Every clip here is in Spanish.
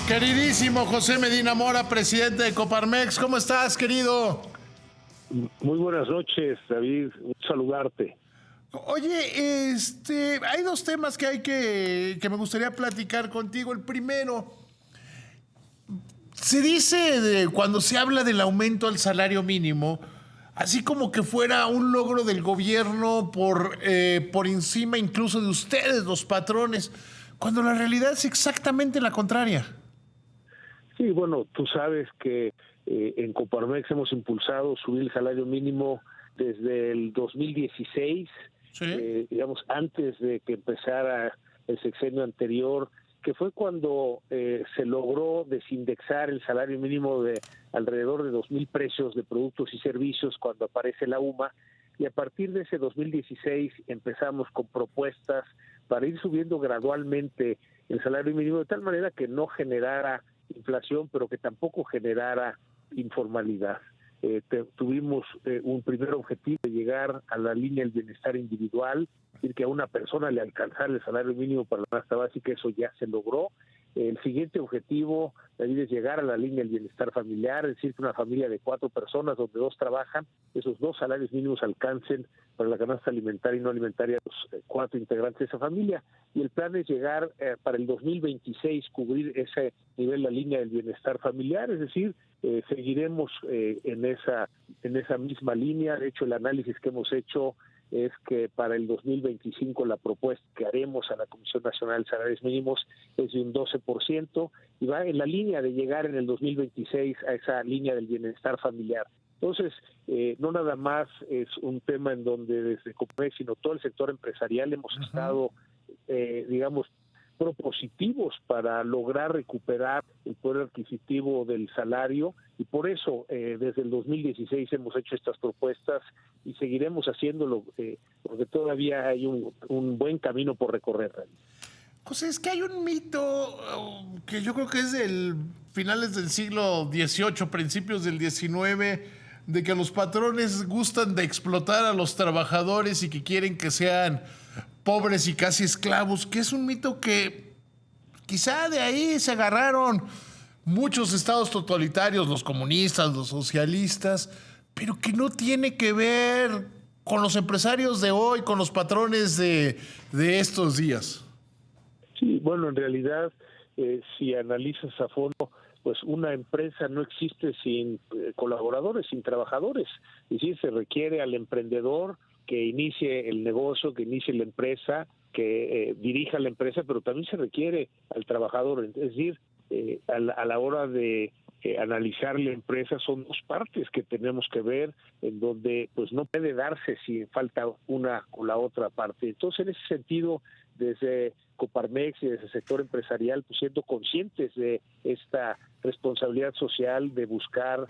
Queridísimo José Medina Mora, presidente de Coparmex, ¿cómo estás, querido? Muy buenas noches, David, un saludarte. Oye, hay dos temas que me gustaría platicar contigo. El primero, se dice cuando se habla del aumento al salario mínimo, así como que fuera un logro del gobierno por encima incluso de ustedes, los patrones, cuando la realidad es exactamente la contraria. Sí, bueno, tú sabes que en Coparmex hemos impulsado subir el salario mínimo desde el 2016, Sí. digamos, antes de que empezara el sexenio anterior, que fue cuando se logró desindexar el salario mínimo de alrededor de 2,000 precios de productos y servicios cuando aparece la UMA, y a partir de ese 2016 empezamos con propuestas para ir subiendo gradualmente el salario mínimo de tal manera que no generara inflación, pero que tampoco generara informalidad. Tuvimos un primer objetivo de llegar a la línea del bienestar individual, es decir, que a una persona le alcanzara el salario mínimo para la canasta básica. Eso ya se logró. El siguiente objetivo, David, es llegar a la línea del bienestar familiar, es decir, que una familia de 4 personas donde 2 trabajan, esos 2 salarios mínimos alcancen para la canasta alimentaria y no alimentaria a los 4 integrantes de esa familia. Y el plan es llegar para el 2026, cubrir ese nivel, la línea del bienestar familiar, es decir, seguiremos en esa misma línea. De hecho, el análisis que hemos hecho es que para el 2025 la propuesta que haremos a la Comisión Nacional de Salarios Mínimos es de un 12% y va en la línea de llegar en el 2026 a esa línea del bienestar familiar. Entonces, no nada más es un tema en donde desde Coparmex, sino todo el sector empresarial hemos estado, digamos, propositivos para lograr recuperar el poder adquisitivo del salario, y por eso desde el 2016 hemos hecho estas propuestas y seguiremos haciéndolo porque todavía hay un buen camino por recorrer. José, es que hay un mito que yo creo que es del finales del siglo XVIII, principios del XIX, de que los patrones gustan de explotar a los trabajadores y que quieren que sean pobres y casi esclavos, que es un mito que quizá de ahí se agarraron muchos estados totalitarios, los comunistas, los socialistas, pero que no tiene que ver con los empresarios de hoy, con los patrones de estos días. Sí, bueno, en realidad, si analizas a fondo, pues una empresa no existe sin colaboradores, sin trabajadores. Es decir, se requiere al emprendedor que inicie el negocio, que inicie la empresa, que dirija la empresa, pero también se requiere al trabajador. Es decir, a la hora de analizar la empresa son 2 partes que tenemos que ver, en donde pues no puede darse si falta una o la otra parte. Entonces, en ese sentido, desde Coparmex y desde el sector empresarial, pues siendo conscientes de esta responsabilidad social de buscar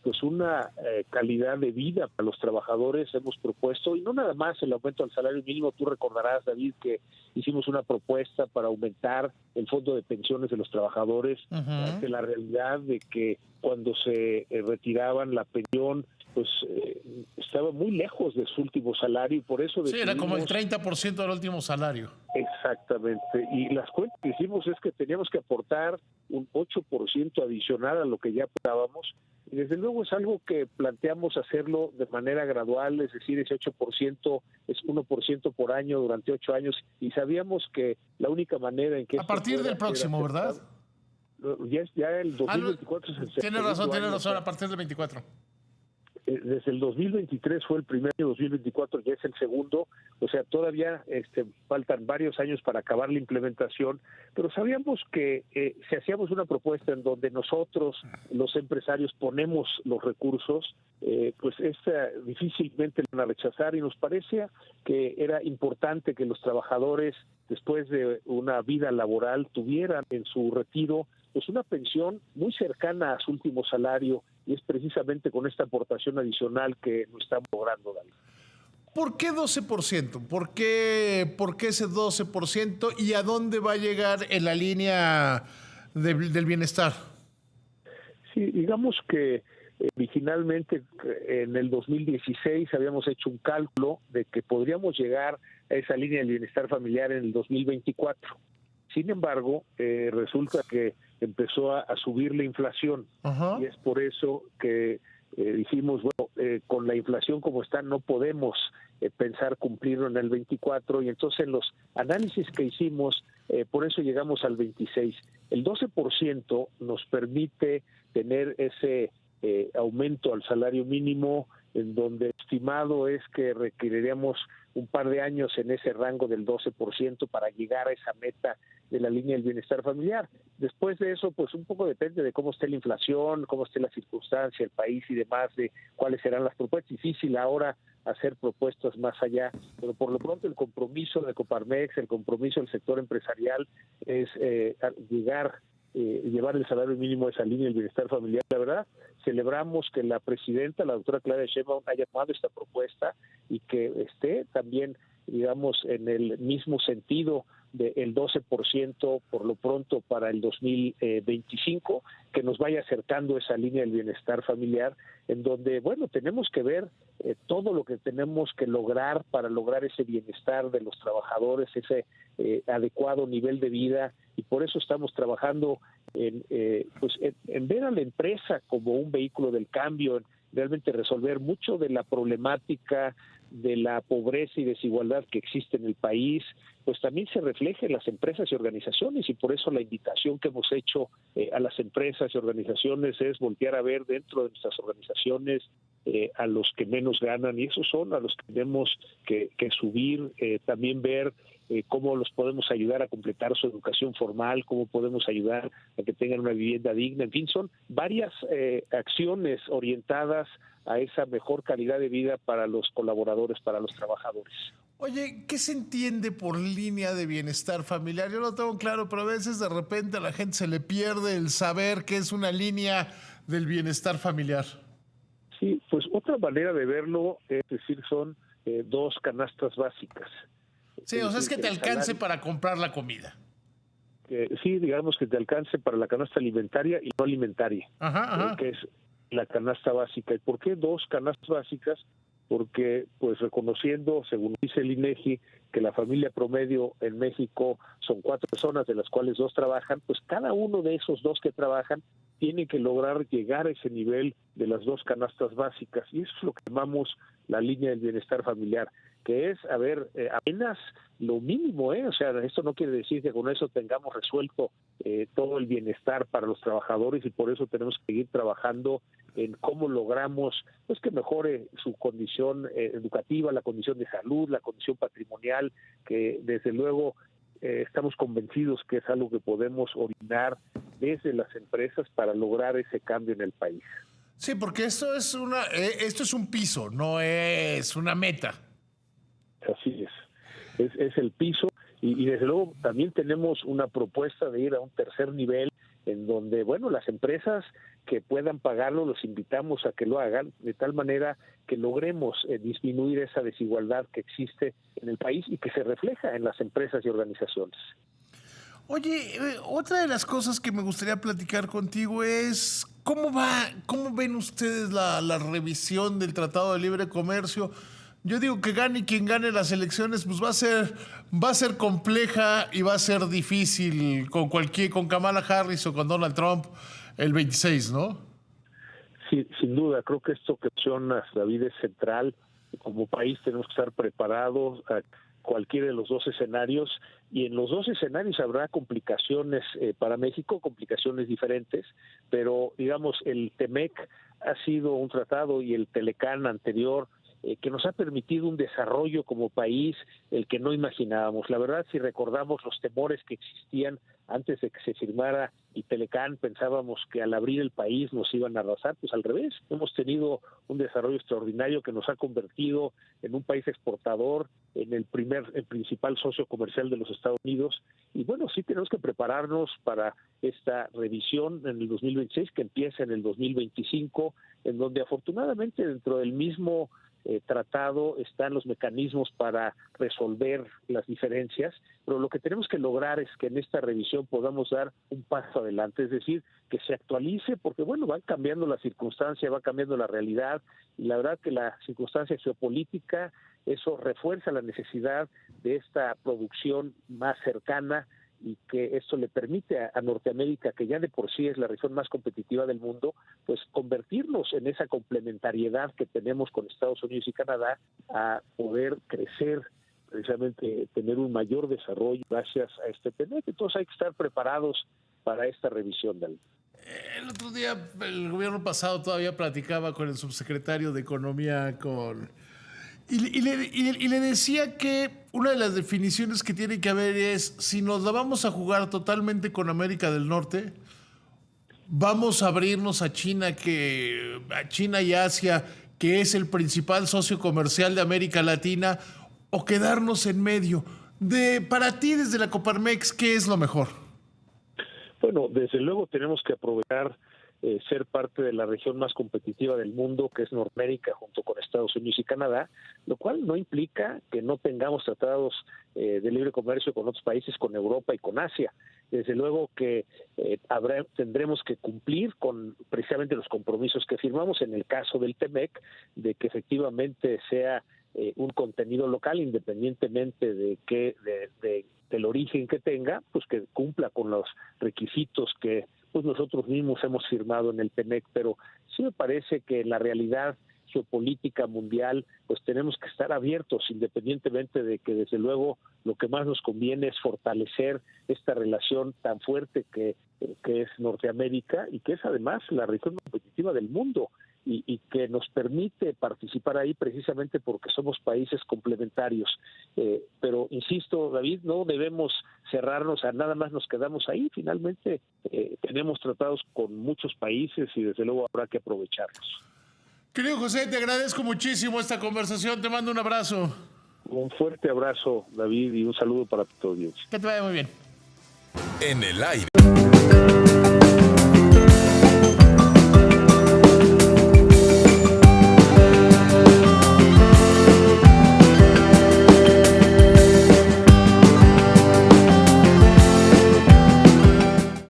pues una calidad de vida para los trabajadores, hemos propuesto, y no nada más el aumento al salario mínimo. Tú recordarás, David, que hicimos una propuesta para aumentar el fondo de pensiones de los trabajadores ante la realidad de que cuando se retiraban la pensión, pues estaba muy lejos de su último salario, y por eso Sí, decidimos... era como el 30% del último salario. Exactamente, y las cuentas que hicimos es que teníamos que aportar un 8% adicional a lo que ya aportábamos, y desde luego es algo que planteamos hacerlo de manera gradual, es decir, ese 8% es 1% por año durante 8 años, y sabíamos que la única manera en que A partir del próximo, ¿verdad? ya el No, 2024 es el tienes segundo razón, año, o sea, a partir del 24. desde el 2023 fue el primer año, 2024 ya es el segundo, o sea, todavía faltan varios años para acabar la implementación, pero sabíamos que si hacíamos una propuesta en donde nosotros, los empresarios, ponemos los recursos, pues esta difícilmente la van a rechazar, y nos parecía que era importante que los trabajadores, después de una vida laboral, tuvieran en su retiro pues una pensión muy cercana a su último salario, y es precisamente con esta aportación adicional que lo estamos logrando, David. ¿Por qué 12%? ¿Por qué ese 12%? ¿Y a dónde va a llegar en la línea del bienestar? Sí, digamos que originalmente en el 2016 habíamos hecho un cálculo de que podríamos llegar a esa línea del bienestar familiar en el 2024. Sin embargo, resulta que empezó a subir la inflación. Ajá. Y es por eso que dijimos, bueno, con la inflación como está no podemos pensar cumplirlo en el 24, y entonces en los análisis que hicimos, por eso llegamos al 26. El 12% nos permite tener ese aumento al salario mínimo, en donde estimado es que requeriríamos un par de años en ese rango del 12% para llegar a esa meta de la línea del bienestar familiar. Después de eso, pues un poco depende de cómo esté la inflación, cómo esté la circunstancia, el país y demás, de cuáles serán las propuestas. Difícil ahora hacer propuestas más allá, pero por lo pronto el compromiso de Coparmex, el compromiso del sector empresarial es llevar el salario mínimo a esa línea del bienestar familiar. La verdad, celebramos que la presidenta, la doctora Claudia Sheinbaum, haya tomado esta propuesta y que esté también, digamos, en el mismo sentido del 12% por lo pronto para el 2025, que nos vaya acercando esa línea del bienestar familiar, en donde, bueno, tenemos que ver todo lo que tenemos que lograr para lograr ese bienestar de los trabajadores, ese adecuado nivel de vida, y por eso estamos trabajando en ver a la empresa como un vehículo del cambio, en realmente resolver mucho de la problemática de la pobreza y desigualdad que existe en el país, pues también se refleja en las empresas y organizaciones, y por eso la invitación que hemos hecho a las empresas y organizaciones es voltear a ver dentro de nuestras organizaciones a los que menos ganan, y esos son a los que tenemos que subir, también ver cómo los podemos ayudar a completar su educación formal, cómo podemos ayudar a que tengan una vivienda digna. En fin, son varias acciones orientadas a esa mejor calidad de vida para los colaboradores, para los trabajadores. Oye, ¿qué se entiende por línea de bienestar familiar? Yo lo tengo claro, pero a veces de repente a la gente se le pierde el saber qué es una línea del bienestar familiar. Sí, pues otra manera de verlo, es decir, son dos canastas básicas. Sí, o sea, es que te alcance para comprar la comida. Sí, digamos que te alcance para la canasta alimentaria y no alimentaria, Ajá. que es la canasta básica. ¿Y por qué dos canastas básicas? Porque, pues reconociendo, según dice el INEGI, que la familia promedio en México son 4 personas, de las cuales 2 trabajan, pues cada uno de esos 2 que trabajan tiene que lograr llegar a ese nivel de las 2 canastas básicas. Y eso es lo que llamamos la línea del bienestar familiar, que es, apenas lo mínimo, o sea, esto no quiere decir que con eso tengamos resuelto todo el bienestar para los trabajadores, y por eso tenemos que seguir trabajando en cómo logramos pues que mejore su condición educativa, la condición de salud, la condición patrimonial, que desde luego estamos convencidos que es algo que podemos orinar desde las empresas para lograr ese cambio en el país. Sí, porque esto es un piso, no es una meta. Así es el piso, y desde luego también tenemos una propuesta de ir a un tercer nivel, en donde, bueno, las empresas que puedan pagarlo, los invitamos a que lo hagan, de tal manera que logremos disminuir esa desigualdad que existe en el país y que se refleja en las empresas y organizaciones. Oye, otra de las cosas que me gustaría platicar contigo es cómo ven ustedes la revisión del Tratado de Libre Comercio. Yo digo que gane quien gane las elecciones, pues va a ser compleja y va a ser difícil con Kamala Harris o con Donald Trump el 26, ¿no? Sí, sin duda, creo que esto que mencionas, David, es central. Como país tenemos que estar preparados a cualquiera de los 2 escenarios, y en los 2 escenarios habrá complicaciones para México, complicaciones diferentes, pero digamos el TEMEC ha sido un tratado, y el TELECAN anterior, que nos ha permitido un desarrollo como país el que no imaginábamos. La verdad, si recordamos los temores que existían antes de que se firmara y TELECAN, pensábamos que al abrir el país nos iban a arrasar, pues al revés. Hemos tenido un desarrollo extraordinario que nos ha convertido en un país exportador, en el principal socio comercial de los Estados Unidos, y bueno, sí tenemos que prepararnos para esta revisión en el 2026, que empieza en el 2025, en donde afortunadamente dentro del mismo tratado están los mecanismos para resolver las diferencias, pero lo que tenemos que lograr es que en esta revisión podamos dar un paso adelante, es decir, que se actualice, porque bueno, van cambiando las circunstancias, va cambiando la realidad, y la verdad que la circunstancia geopolítica, eso refuerza la necesidad de esta producción más cercana, y que esto le permite a Norteamérica, que ya de por sí es la región más competitiva del mundo, pues convertirnos en esa complementariedad que tenemos con Estados Unidos y Canadá, a poder crecer, precisamente tener un mayor desarrollo gracias a este TEMEC. Entonces hay que estar preparados para esta revisión del... El otro día, el gobierno pasado todavía platicaba con el subsecretario de Economía y le decía que una de las definiciones que tiene que haber es, si nos la vamos a jugar totalmente con América del Norte, vamos a abrirnos a China y Asia, que es el principal socio comercial de América Latina, o quedarnos en medio. Para ti, desde la Coparmex, ¿qué es lo mejor? Bueno, desde luego tenemos que aprovechar ser parte de la región más competitiva del mundo, que es Norteamérica, junto con Estados Unidos y Canadá, lo cual no implica que no tengamos tratados de libre comercio con otros países, con Europa y con Asia. Desde luego que tendremos que cumplir con precisamente los compromisos que firmamos en el caso del TEMEC, de que efectivamente sea un contenido local, independientemente del origen que tenga, pues que cumpla con los requisitos que pues nosotros mismos hemos firmado en el TEMEC. Pero sí me parece que en la realidad geopolítica mundial, pues tenemos que estar abiertos, independientemente de que desde luego lo que más nos conviene es fortalecer esta relación tan fuerte que es Norteamérica, y que es además la región competitiva del mundo, y que nos permite participar ahí precisamente porque somos países complementarios. Pero insisto, David, no debemos cerrarnos a nada más nos quedamos ahí. Finalmente tenemos tratados con muchos países y desde luego habrá que aprovecharlos. Querido José, te agradezco muchísimo esta conversación, te mando un abrazo. Un fuerte abrazo, David, y un saludo para tu audiencia. Que te vaya muy bien. En el aire.